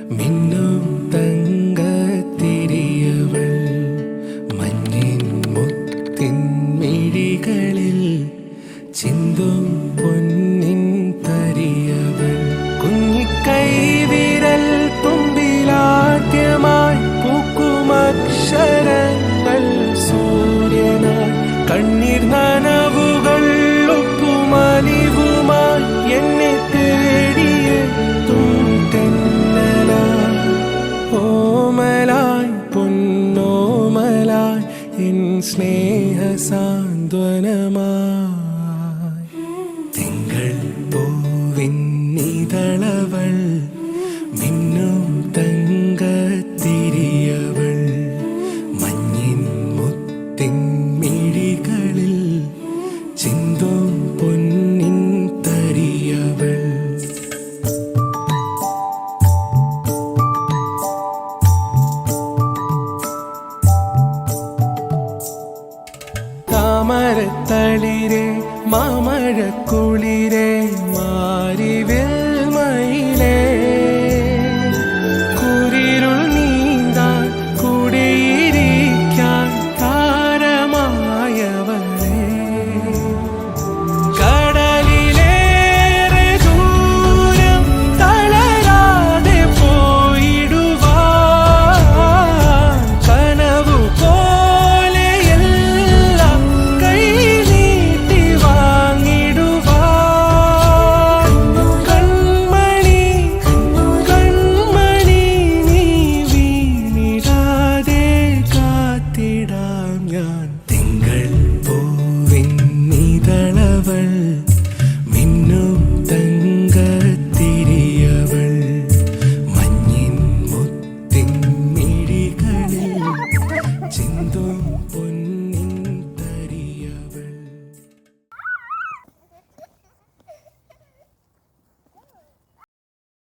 മിന്നും തങ്കത്തിരിയവൾ മഞ്ഞിൻ മുത്തിൻ മിഴികളിൽ ചിന്തും പൊന്നിൻ തരിയവൾ കുഞ്ഞിക്കൈവിരൽ തുമ്പിലാദ്യമായി പൂക്കുമക്ഷരങ്ങൾ സൂര്യനായി കണ്ണീർ നനവുകൾ ഒപ്പുമലിവുമായി എന്നെ തേടിയെത്തും തെന്നലായി ഓമലായി പൊന്നോമലായി എൻ സ്നേഹസാന്ത്വനമായി തിങ്കൾ പൂവിൻ ഇതളവൾ മിന്നും തങ്കത്തിരിയവൾ മഞ്ഞിൻ മുത്തിൻ മിഴികളിൽ ചിന്തും പൊന്നിൻ തരിയവൾ താമരത്തളിരെ മാമഴക്കുളിരെ